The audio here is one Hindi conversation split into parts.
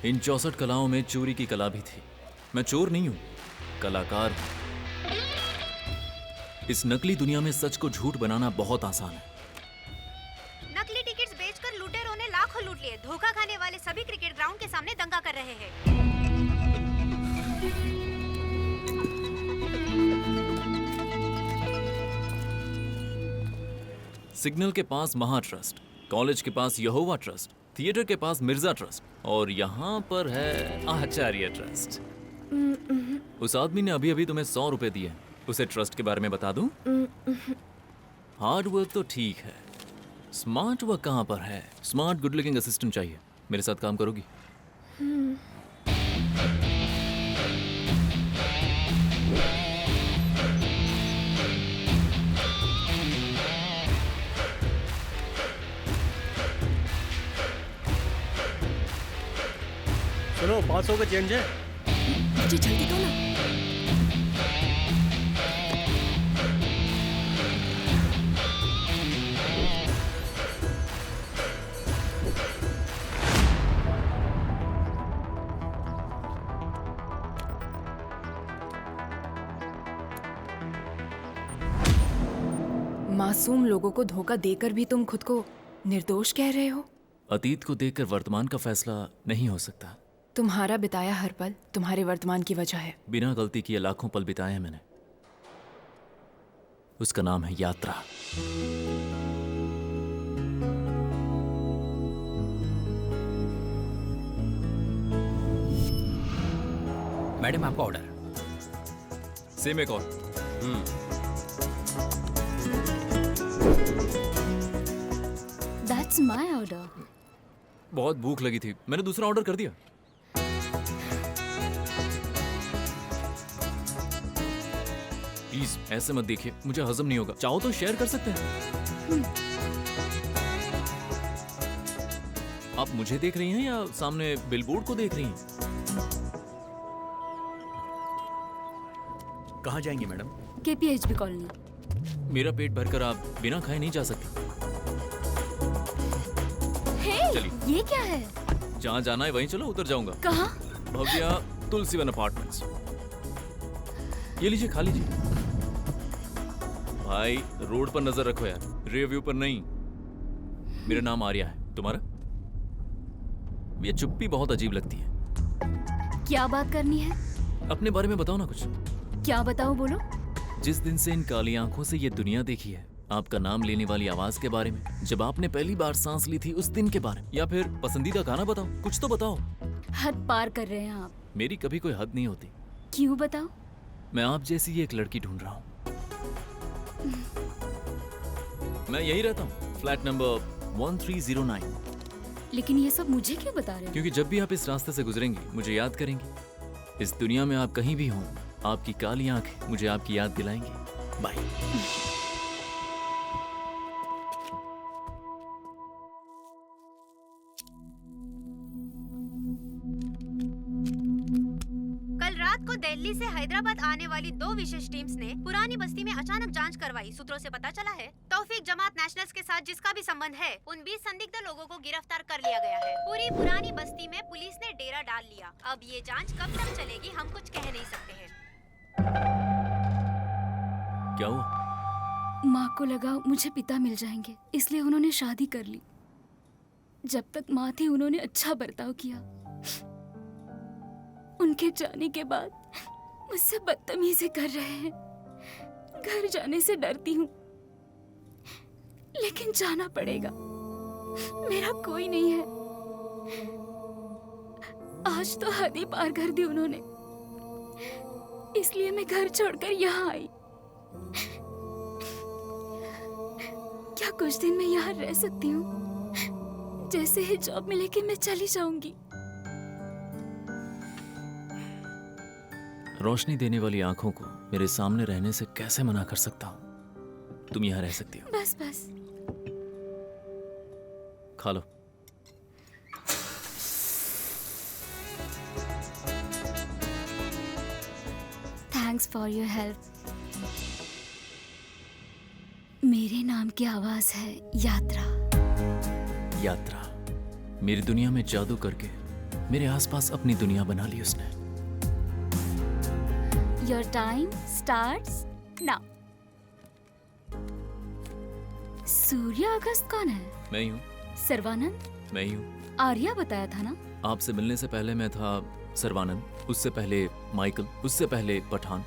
इन 64 कलाओं में चोरी की कला भी थी। मैं चोर नहीं हूं, कलाकार हूं। इस नकली दुनिया में सच को झूठ बनाना बहुत आसान है। नकली टिकट्स बेचकर लुटेरों ने लाखों लूट लिए। धोखा खाने वाले सभी क्रिकेट ग्राउंड के सामने दंगा कर रहे हैं। सिग्नल के पास महा ट्रस्ट, कॉलेज के पास यहोवा ट्रस्ट, थिएटर के पास मिर्जा ट्रस्ट और यहाँ पर है आचार्य ट्रस्ट। उस आदमी ने अभी अभी तुम्हें 100 रुपए दिए। उसे ट्रस्ट के बारे में बता दूं? हार्ड वर्क तो ठीक है, स्मार्ट वर्क कहाँ पर है? स्मार्ट गुड लुकिंग असिस्टेंट चाहिए। मेरे साथ काम करोगी? सुनो, 500 का चेंज है। मुझे जल्दी दो ना। मासूम लोगों को धोखा देकर भी तुम खुद को निर्दोष कह रहे हो? अतीत को देखकर वर्तमान का फैसला नहीं हो सकता। तुम्हारा बिताया हर पल तुम्हारे वर्तमान की वजह है। बिना गलती किए लाखों पल बिताए हैं मैंने। उसका नाम है यात्रा। मैडम, आपका ऑर्डर। सेम एक और। That's my order. बहुत भूख लगी थी, मैंने दूसरा ऑर्डर कर दिया। प्लीज ऐसे मत देखिए, मुझे हजम नहीं होगा। चाहो तो शेयर कर सकते हैं। आप मुझे देख रही हैं या सामने बिलबोर्ड को देख रही हैं? कहाँ जाएंगे मैडम? KPHB colony. मेरा पेट भरकर आप बिना खाए नहीं जा सकते। चलिए। ये क्या है? जहाँ जाना है वहीं चलो, उतर जाऊंगा। कहाँ? भव्या तुलसीवन अपार्टमेंट्स। ये लीजिए, खा लीजिए। भाई रोड पर नजर रखो यार, रियर व्यू पर नहीं। मेरा नाम आर्या है, तुम्हारा? ये चुप्पी बहुत अजीब लगती है। क्या बात करनी है? अपने बारे में बताओ ना कुछ। क्या बताऊं, बोलो। जिस दिन से इन काली आंखों से ये दुनिया देखी है, आपका नाम लेने वाली आवाज के बारे में, जब आपने पहली बार सांस ली थी उस दिन के बारे में, या फिर पसंदीदा गाना बताओ, कुछ तो बताओ। हद पार कर रहे हैं आप। मेरी कभी कोई हद नहीं होती। क्यों, बताओ। मैं आप जैसी एक लड़की ढूंढ रहा हूँ। मैं यही रहता हूँ, फ्लैट नंबर 1309। लेकिन ये सब मुझे क्यों बता रहे हो? क्योंकि जब भी आप इस रास्ते से गुजरेंगी मुझे याद करेंगी। इस दुनिया में आप कहीं भी हों, आपकी काली आंखें मुझे आपकी याद दिलाएंगी। बाय। दिल्ली से हैदराबाद आने वाली 2 विशेष टीम्स ने पुरानी बस्ती में अचानक जांच करवाई। सूत्रों से पता चला है तौफीक जमात नेशनल्स के साथ जिसका भी संबंध है, उन 20 संदिग्ध लोगों को गिरफ्तार कर लिया गया है। पूरी पुरानी बस्ती में पुलिस ने डेरा डाल लिया। अब ये जांच कब तक चलेगी हम कुछ कह नहीं सकते हैं। क्या हुआ? माँ को लगा मुझे पिता मिल जाएंगे, इसलिए उन्होंने शादी कर ली। जब तक माँ थी उन्होंने अच्छा बर्ताव किया। उनके जाने के बाद मुझसे बदतमीजी कर रहे हैं। घर जाने से डरती हूँ, लेकिन जाना पड़ेगा। मेरा कोई नहीं है। आज तो हद ही पार कर दी उन्होंने, इसलिए मैं घर छोड़कर यहाँ आई। क्या कुछ दिन मैं यहाँ रह सकती हूँ? जैसे ही जॉब मिलेगी मैं चली जाऊंगी। रोशनी देने वाली आंखों को मेरे सामने रहने से कैसे मना कर सकता हूँ? तुम यहाँ रह सकती हो। बस बस। खा लो। Thanks for your help. मेरे नाम की आवाज है यात्रा। यात्रा। मेरी दुनिया में जादू करके मेरे आसपास अपनी दुनिया बना ली उसने। Your time starts now. सूर्य अगस्त कौन है? मैं ही हूँ। सर्वानंद? मैं ही हूँ। आर्या बताया था ना? आपसे मिलने से पहले मैं था सर्वानंद, उससे पहले माइकल, उससे पहले पठान।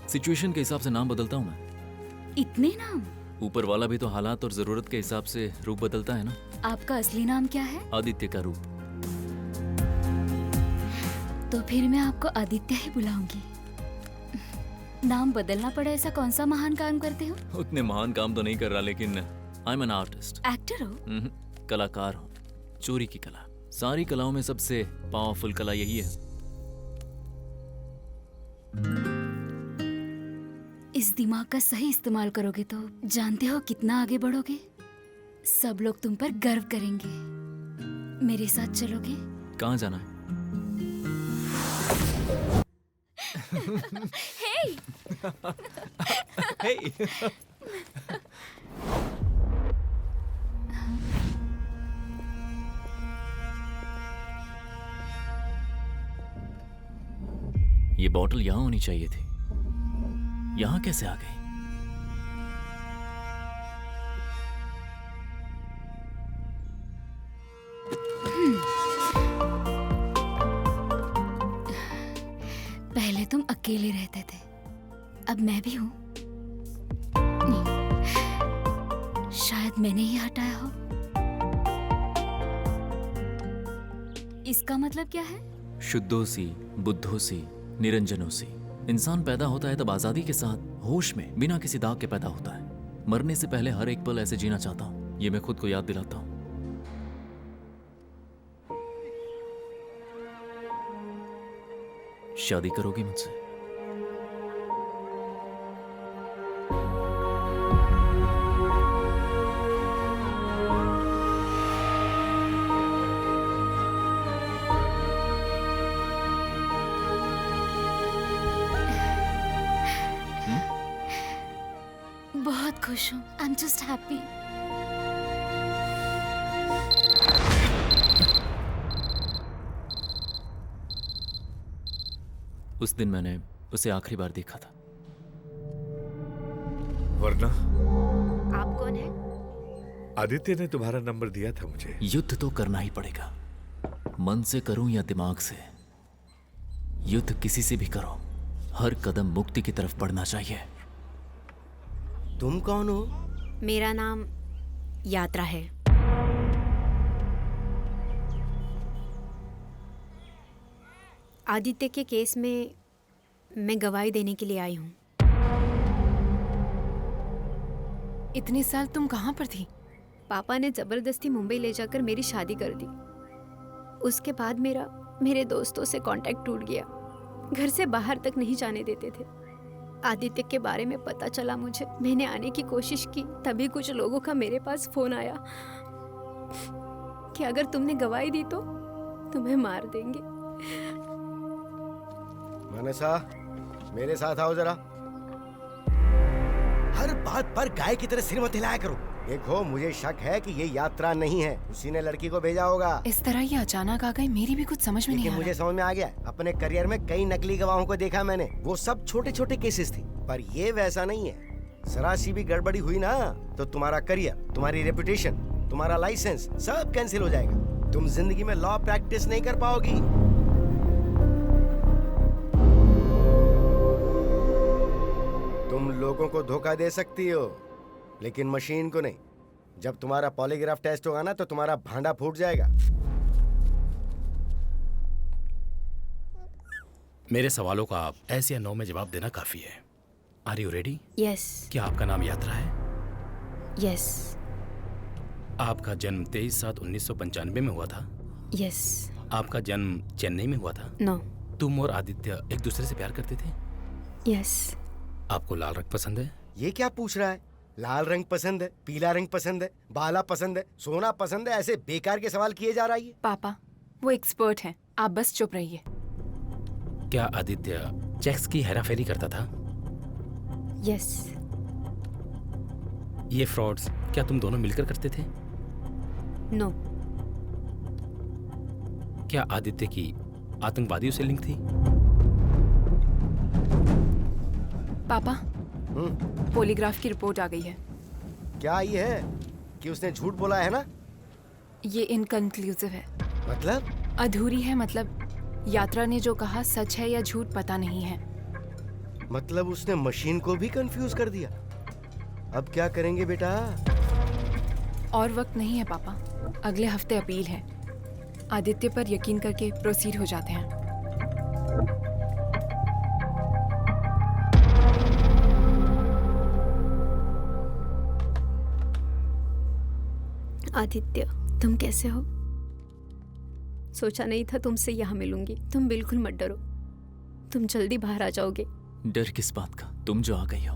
सिचुएशन के हिसाब से नाम बदलता हूँ मैं। इतने नाम? ऊपर वाला भी तो हालात और जरूरत के हिसाब से रूप बदलता है ना। आपका असली नाम क्या है? आदित्य का रूप। तो फिर मैं आपको आदित्य ही बुलाऊंगी। नाम बदलना पड़ा ऐसा कौन सा महान काम करते हो? उतने महान काम तो नहीं कर रहा, लेकिन I am an artist. Actor हो? कलाकार हूँ। चोरी की कला। सारी कलाओं में सबसे पावरफुल कला यही है। इस दिमाग का सही इस्तेमाल करोगे तो जानते हो कितना आगे बढ़ोगे। सब लोग तुम पर गर्व करेंगे। मेरे साथ चलोगे? कहाँ जाना है? हे! Hey! ये बॉटल यहाँ होनी चाहिए थी। यहाँ कैसे आ गई? पहले तुम अकेले रहते थे, अब मैं भी हूँ। शायद मैंने ही हटाया हो। इसका मतलब क्या है? शुद्धोसी, बुद्धोसी, निरंजनोसी। इंसान पैदा होता है तब आजादी के साथ, होश में, बिना किसी दाग के पैदा होता है। मरने से पहले हर एक पल ऐसे जीना चाहता हूँ। ये मैं खुद को याद दिलाता हूँ। शादी करोगी मुझसे? बहुत खुश हूँ। I am just happy. उस दिन मैंने उसे आखिरी बार देखा था। वरना आप कौन है? आदित्य ने तुम्हारा नंबर दिया था मुझे। युद्ध तो करना ही पड़ेगा। मन से करूं या दिमाग से, युद्ध किसी से भी करो, हर कदम मुक्ति की तरफ बढ़ना चाहिए। तुम कौन हो? मेरा नाम यात्रा है। आदित्य के केस में मैं गवाही देने के लिए आई हूँ। इतने साल तुम कहाँ पर थी? पापा ने जबरदस्ती मुंबई ले जाकर मेरी शादी कर दी। उसके बाद मेरे दोस्तों से कांटेक्ट टूट गया। घर से बाहर तक नहीं जाने देते थे। आदित्य के बारे में पता चला मुझे। मैंने आने की कोशिश की, तभी कुछ लोगों का मेरे पास फोन आया कि अगर तुमने गवाही दी तो तुम्हें मार देंगे। मनसा, मेरे साथ आओ जरा। हर बात पर गाय की तरह सिर मत हिलाया करो। देखो, मुझे शक है कि ये यात्रा नहीं है, उसी ने लड़की को भेजा होगा। इस तरह ये अचानक आ गई, मेरी भी कुछ समझ में नहीं लेकिन आ मुझे समझ में आ गया। अपने करियर में कई नकली गवाहों को देखा मैंने। वो सब छोटे छोटे केसेस थे, पर ये वैसा नहीं है। जरा सी भी गड़बड़ी हुई ना तो तुम्हारा करियर, तुम्हारी रेपुटेशन, तुम्हारा लाइसेंस सब कैंसिल हो जाएगा। तुम जिंदगी में लॉ प्रैक्टिस नहीं कर पाओगी। तुम लोगों को धोखा दे सकती हो, लेकिन मशीन को नहीं। जब तुम्हारा पॉलीग्राफ टेस्ट होगा ना तो तुम्हारा भांडा फूट जाएगा। मेरे सवालों का आप ऐसे या नो में जवाब देना काफी है। Are you ready? यस। क्या आपका नाम यात्रा है? यस। आपका जन्म 23/7/1995 में हुआ था? यस। आपका जन्म चेन्नई में हुआ था? नो। तुम और आदित्य एक दूसरे से प्यार करते थे? यस। आपको लाल रंग पसंद है? ये क्या पूछ रहा है? लाल रंग पसंद है, पीला रंग पसंद है, बाला पसंद है, सोना पसंद है, ऐसे बेकार के सवाल किए जा रहा है। पापा, वो एक्सपर्ट हैं, आप बस चुप रहिए। क्या आदित्य चेक्स की हेराफेरी करता था? यस। ये फ्रॉड्स क्या तुम दोनों मिलकर करते थे? नो। क्या आदित्य की आतंकवादियों से लिंक थी? पापा, हम्म, पॉलीग्राफ की रिपोर्ट आ गई है। क्या आई है कि उसने झूठ बोला है ना? ये इनकंक्लूसिव है, मतलब? अधूरी है। मतलब यात्रा ने जो कहा सच है या झूठ पता नहीं है। मतलब उसने मशीन को भी कंफ्यूज कर दिया। अब क्या करेंगे बेटा? और वक्त नहीं है पापा, अगले हफ्ते अपील है। आदित्य पर यकीन करके प्रोसीड हो जाते हैं। आदित्य, तुम कैसे हो? सोचा नहीं था तुमसे यहाँ मिलूंगी। तुम बिल्कुल मत डरो, तुम जल्दी बाहर आ जाओगे। डर किस बात का? तुम जो आ गई हो।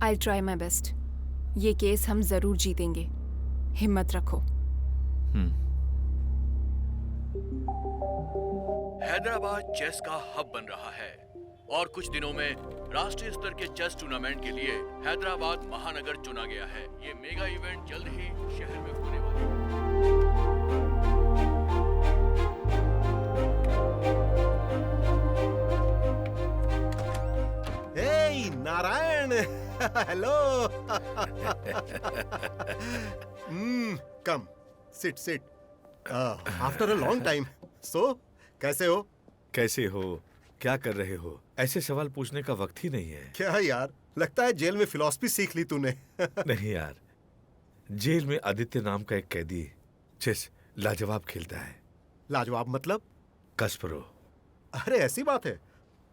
I try my best. ये केस हम जरूर जीतेंगे, हिम्मत रखो। हैदराबाद चेस का हब बन रहा है और कुछ दिनों में राष्ट्रीय स्तर के चेस टूर्नामेंट के लिए हैदराबाद महानगर चुना गया है। ये मेगा इवेंट जल्द ही शहर में होने वाला है। हे Narayan, hello. Come, sit sit. After a long time. So कैसे हो? कैसे हो? क्या कर रहे हो? ऐसे सवाल पूछने का वक्त ही नहीं है। क्या यार, लगता है जेल में फिलॉसफी सीख ली तूने। नहीं यार, जेल में आदित्य नाम का एक कैदी चेस लाजवाब खेलता है। लाजवाब मतलब? कस्परो। अरे ऐसी बात है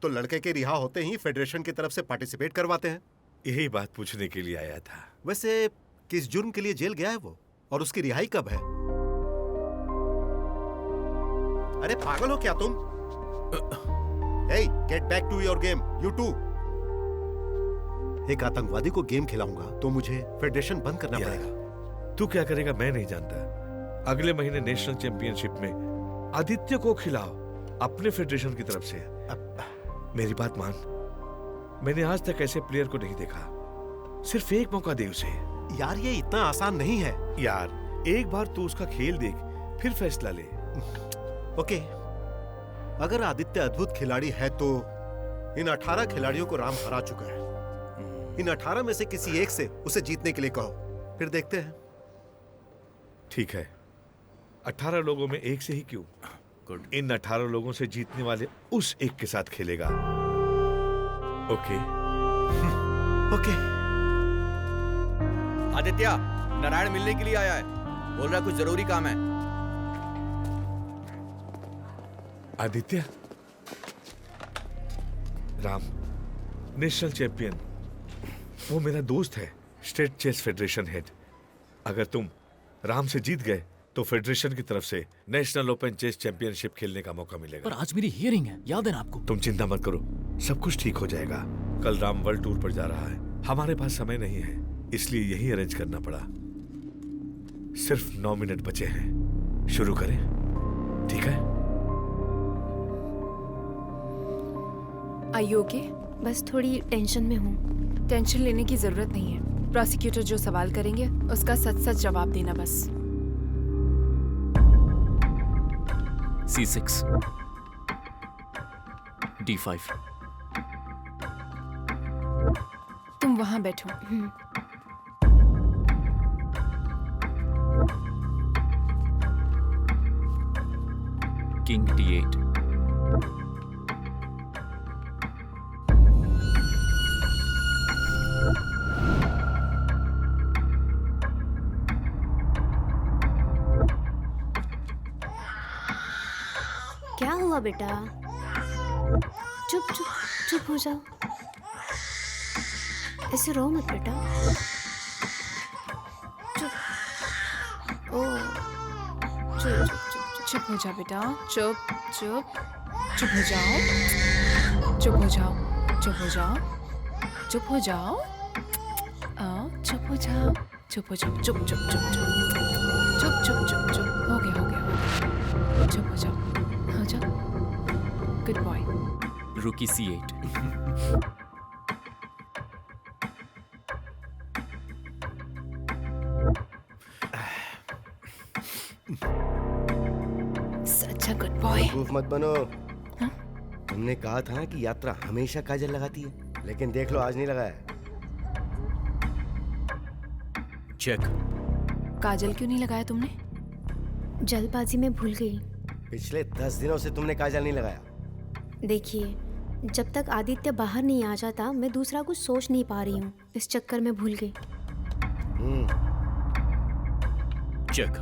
तो लड़के के रिहा होते ही फेडरेशन की तरफ से पार्टिसिपेट करवाते हैं। यही बात पूछने के लिए आया था। वैसे किस जुर्म के लिए जेल गया है वो, और उसकी रिहाई कब है? अरे पागल हो क्या तुम? Hey, get back to your game, you two. एक आतंकवादी को गेम खिलाऊंगा तो मुझे फेडरेशन बंद करना यार, पड़ेगा। तू क्या करेगा मैं नहीं जानता। अगले महीने नेशनल चैंपियनशिप में आदित्य को खिलाओ अपने फेडरेशन की तरफ से। मेरी बात मान, मैंने आज तक ऐसे प्लेयर को नहीं देखा। सिर्फ एक मौका दे उसे। यार ये इतना आसान नहीं है। यार एक बार तू उसका खेल देख, फिर फैसला ले। ओके, अगर आदित्य अद्भुत खिलाड़ी है तो इन 18 खिलाड़ियों को राम हरा चुका है। इन 18 में से किसी एक से उसे जीतने के लिए कहो, फिर देखते हैं। ठीक है, 18 लोगों में एक से ही क्यों? इन 18 लोगों से जीतने वाले उस एक के साथ खेलेगा। ओके? ओके। आदित्य, नारायण मिलने के लिए आया है। बोल रहा कुछ जरूरी काम है। आदित्य? राम, नेशनल चैंपियन, वो मेरा दोस्त है, स्टेट चेस फेडरेशन हेड। अगर तुम राम से जीत गए तो फेडरेशन की तरफ से नेशनल ओपन चेस चैंपियनशिप खेलने का मौका मिलेगा। पर आज मेरी हियरिंग है, याद है ना आपको? तुम चिंता मत करो, सब कुछ ठीक हो जाएगा। कल राम वर्ल्ड टूर पर जा रहा है, हमारे पास समय नहीं है, इसलिए यही अरेंज करना पड़ा। सिर्फ 9 मिनट बचे हैं, शुरू करें? ठीक है? Are you okay? बस थोड़ी टेंशन में हूँ। टेंशन लेने की जरूरत नहीं है। प्रोसिक्यूटर जो सवाल करेंगे उसका सच सच जवाब देना बस। C6 D5 तुम वहां बैठो। King D8 क्या हुआ बेटा? चुप चुप चुप हो जाओ, ऐसे रो मत बेटा। चुप। ओ, चुप चुप चुप हो जाओ बेटा, चुप चुप चुप हो जाओ, चुप हो जाओ, चुप हो जाओ, चुप हो जाओ, आओ चुप हो जाओ, चुप हो जाओ, चुप चुप चुप चुप चुप चुप चुप चुप हो गया हो गया, चुप हो जाओ, हो जाओ, good boy. Rookie C8 1 such a good boy. बेवकूफ मत बनो। तुमने कहा था ना कि यात्रा हमेशा काजल लगाती है, लेकिन देख लो आज नहीं लगाया। चेक। काजल क्यों नहीं लगाया तुमने? जल्दबाजी में भूल गई। पिछले 10 दिनों से तुमने काजल नहीं लगाया। देखिए, जब तक आदित्य बाहर नहीं आ जाता मैं दूसरा कुछ सोच नहीं पा रही हूँ, इस चक्कर में भूल गई। चेक।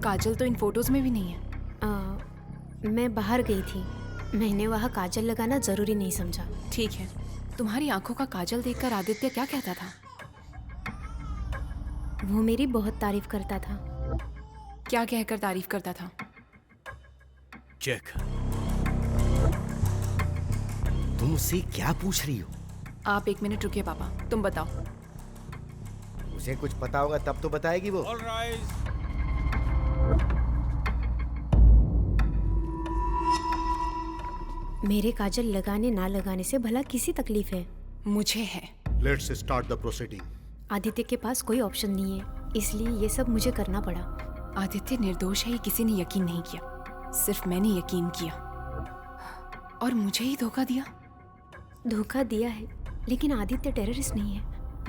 काजल तो इन फोटोज में भी नहीं है। मैं बाहर गई थी, मैंने वहाँ काजल लगाना जरूरी नहीं समझा। ठीक है, तुम्हारी आंखों का काजल देखकर आदित्य क्या कहता था? वो मेरी बहुत तारीफ करता था। क्या कहकर तारीफ करता था? चेक। तुम उससे क्या पूछ रही हो? आप 1 मिनट रुकिए पापा, तुम बताओ। उसे कुछ पता होगा तब तो बताएगी वो। मेरे काजल लगाने ना लगाने से भला किसी तकलीफ है? मुझे है। Let's start the proceeding. Aditya के पास कोई ऑप्शन नहीं है, इसलिए ये सब मुझे करना पड़ा। आदित्य निर्दोष है ये किसी ने यकीन नहीं किया, सिर्फ मैंने यकीन किया और मुझे ही धोखा दिया। धोखा दिया है, लेकिन आदित्य टेररिस्ट नहीं है।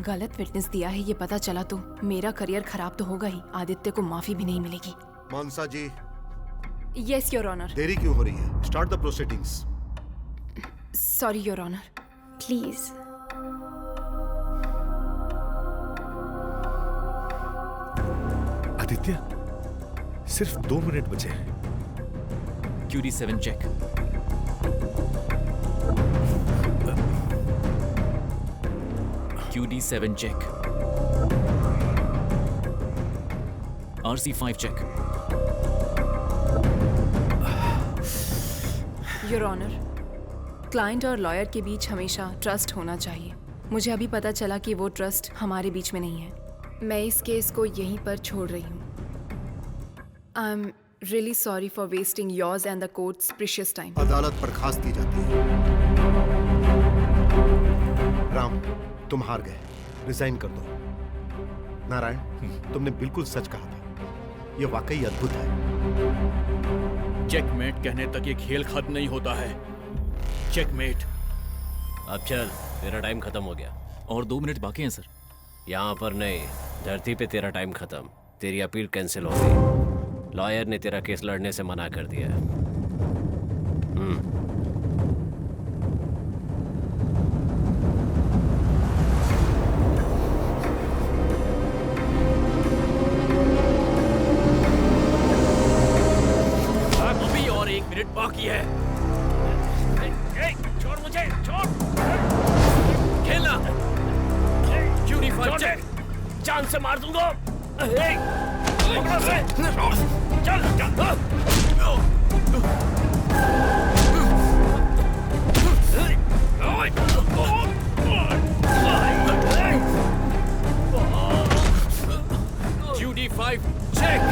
गलत विटनेस दिया है ये पता चला तो मेरा करियर खराब तो होगा ही, आदित्य को माफी भी नहीं मिलेगी। Mansa ji, yes your honour. देरी क्यों हो रही है? Start the proceedings. Sorry your honour. Please. Aditya, सिर्फ 2 मिनट बचे हैं। QD7 check. QD7 check. RC5 check. Your honour, client और लॉयर के बीच हमेशा ट्रस्ट होना चाहिए। मुझे अभी पता चला कि वो ट्रस्ट हमारे बीच में नहीं है। मैं इस केस को यहीं पर छोड़ रही हूँ। I am really sorry for wasting yours and the courts precious time. अदालत बर्खास्त की जाती है। राम, तुम हार गए, रिजाइन कर दो। नारायण, तुमने बिल्कुल सच कहा था, यह वाकई अद्भुत है। चेकमेट कहने तक ये खेल खत्म नहीं होता है। चेकमेट। अब चल, तेरा टाइम खत्म हो गया। और 2 मिनट बाकी हैं सर। यहाँ पर नहीं, धरती पे तेरा टाइम खत्म। तेरी अपील कैंसिल हो गई। लॉयर ने तेरा केस लड़ने से मना कर दिया। अभी और 1 मिनट बाकी है। छोड़ मुझे, छोड़। खेलना। QD5 check. जान से मार दूंगा। पकड़ो से। चल, QD5 चेक।